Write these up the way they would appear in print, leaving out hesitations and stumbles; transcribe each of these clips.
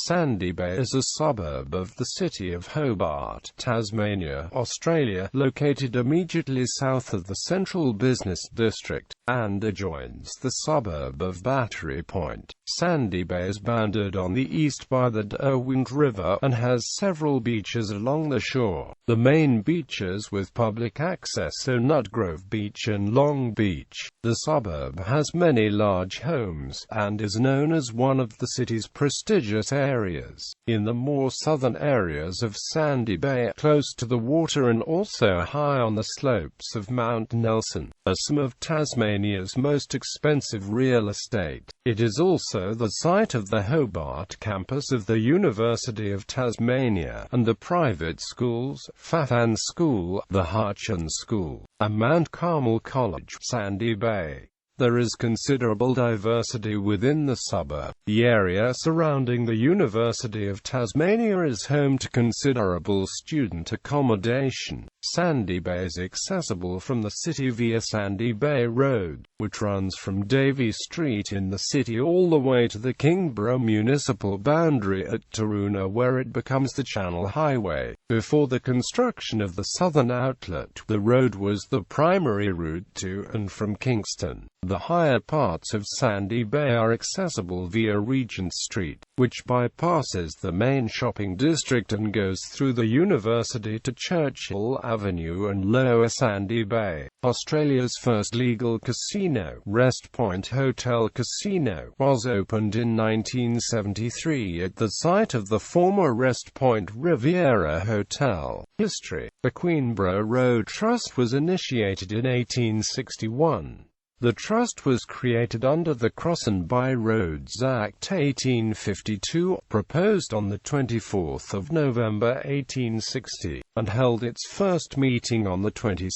Sandy Bay is a suburb of the city of Hobart, Tasmania, Australia, located immediately south of the central business district, and adjoins the suburb of Battery Point. Sandy Bay is bounded on the east by the Derwent River, and has several beaches along the shore. The main beaches with public access are Nutgrove Beach and Long Beach. The suburb has many large homes, and is known as one of the city's prestigious areas. In the more southern areas of Sandy Bay, close to the water and also high on the slopes of Mount Nelson, are some of Tasmania's most expensive real estate. It is also the site of the Hobart campus of the University of Tasmania, and the private schools, Fathan School, the Hutchins School, and Mount Carmel College, Sandy Bay. There is considerable diversity within the suburb. The area surrounding the University of Tasmania is home to considerable student accommodation. Sandy Bay is accessible from the city via Sandy Bay Road, which runs from Davey Street in the city all the way to the Kingborough municipal boundary at Taroona, where it becomes the Channel Highway. Before the construction of the southern outlet, the road was the primary route to and from Kingston. The higher parts of Sandy Bay are accessible via Regent Street, which bypasses the main shopping district and goes through the university to Churchill Avenue and Lower Sandy Bay. Australia's first legal casino, Rest Point Hotel Casino, was opened in 1973 at the site of the former Rest Point Riviera Hotel. History: the Queenborough Road Trust was initiated in 1861. The trust was created under the Cross and By Roads Act 1852, proposed on 24 November 1860, and held its first meeting on 22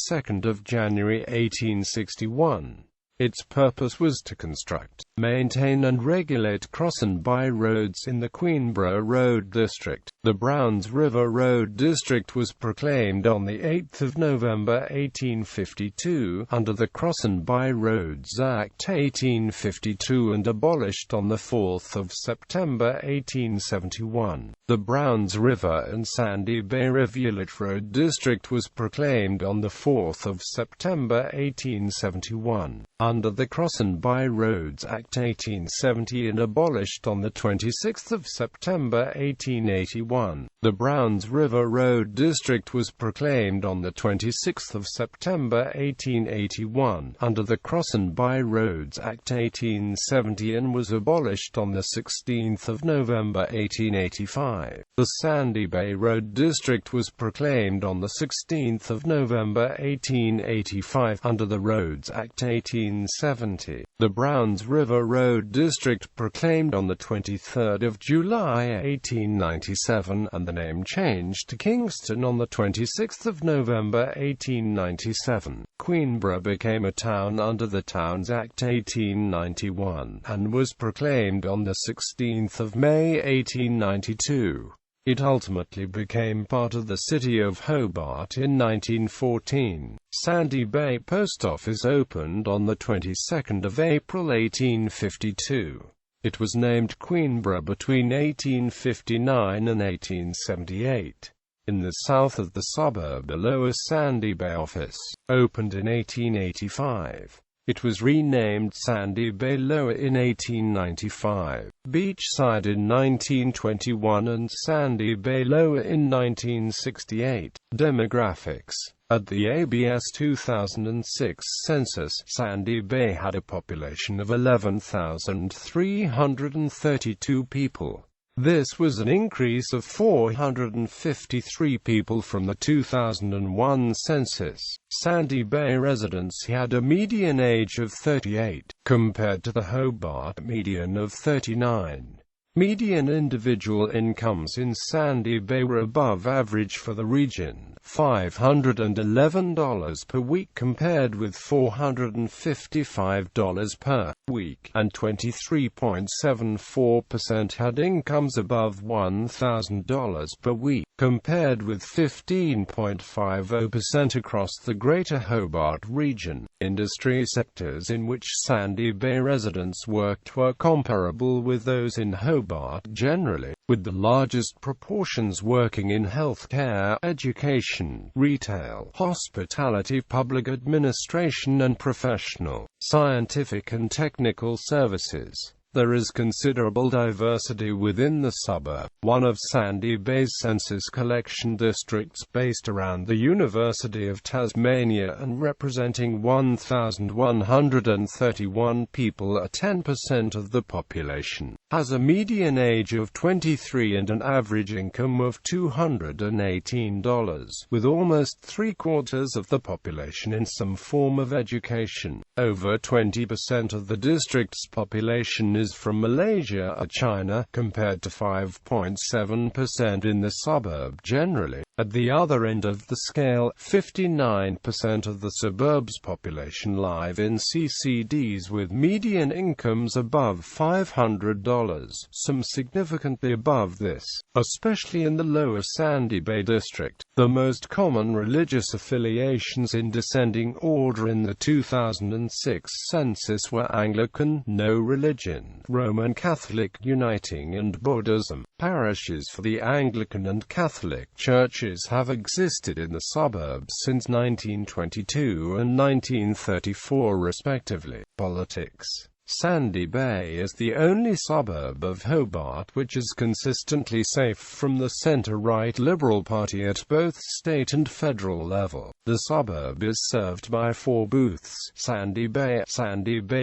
January 1861. Its purpose was to construct, maintain and regulate cross and by roads in the Queenborough Road District. The Browns River Road District was proclaimed on 8 November 1852, under the Cross and By Roads Act 1852, and abolished on 4 September 1871. The Browns River and Sandy Bay Rivulet Road District was proclaimed on 4 September 1871. Under the Cross and By Roads Act 1870 and abolished on 26 September 1881. The Browns River Road District was proclaimed on 26 September 1881, under the Cross and By Roads Act 1870, and was abolished on 16 November 1885. The Sandy Bay Road District was proclaimed on 16 November 1885, under the Roads Act 1870. The Browns River Road District proclaimed on 23 July 1897, and the name changed to Kingston on 26 November 1897. Queenborough became a town under the Towns Act 1891, and was proclaimed on 16 May 1892. It ultimately became part of the city of Hobart in 1914. Sandy Bay Post Office opened on the 22nd of April 1852. It was named Queenborough between 1859 and 1878. In the south of the suburb, the Lower Sandy Bay office opened in 1885. It was renamed Sandy Bay Lower in 1895, Beachside in 1921 and Sandy Bay Lower in 1968. Demographics: at the ABS 2006 census, Sandy Bay had a population of 11,332 people. This was an increase of 453 people from the 2001 census. Sandy Bay residents had a median age of 38, compared to the Hobart median of 39. Median individual incomes in Sandy Bay were above average for the region, $511 per week compared with $455 per week, and 23.74% had incomes above $1,000 per week. compared with 15.50% across the Greater Hobart region. Industry sectors in which Sandy Bay residents worked were comparable with those in Hobart generally, with the largest proportions working in healthcare, education, retail, hospitality, public administration and professional, scientific and technical services. There is considerable diversity within the suburb, one of Sandy Bay's census collection districts based around the University of Tasmania and representing 1,131 people, or 10% of the population, has a median age of 23 and an average income of $218, with almost three-quarters of the population in some form of education. Over 20% of the district's population is from Malaysia or China, compared to 5.7% in the suburb generally. At the other end of the scale, 59% of the suburb's population live in CCDs with median incomes above $500, some significantly above this, especially in the lower Sandy Bay district. The most common religious affiliations in descending order in the 2006 census were Anglican, no religion, Roman Catholic, uniting, and Buddhism. Parishes for the Anglican and Catholic churches have existed in the suburbs since 1922 and 1934 respectively. Politics. Sandy Bay is the only suburb of Hobart which is consistently safe from the centre-right Liberal Party at both state and federal level. The suburb is served by 4 booths: Sandy Bay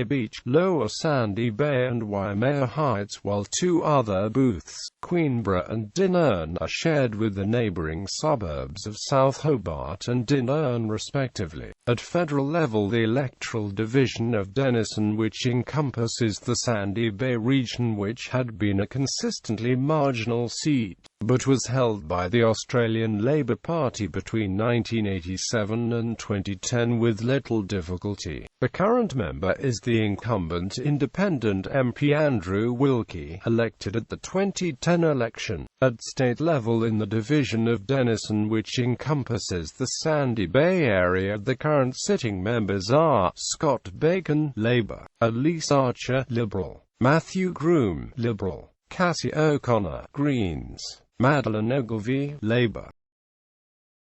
Beach, Lower Sandy Bay and Waimea Heights, while 2 other booths, Queenborough and Denern, are shared with the neighbouring suburbs of South Hobart and Denern respectively. At federal level, the electoral division of Denison, which encompasses the Sandy Bay region, which had been a consistently marginal seat, but was held by the Australian Labor Party between 1987 and 2010 with little difficulty. The current member is the incumbent independent MP Andrew Wilkie, elected at the 2010 election. At state level, in the division of Denison, which encompasses the Sandy Bay area, the current sitting members are Scott Bacon, Labour; Elise Archer, Liberal; Matthew Groom, Liberal; Cassie O'Connor, Greens; Madeleine Ogilvie, Labour.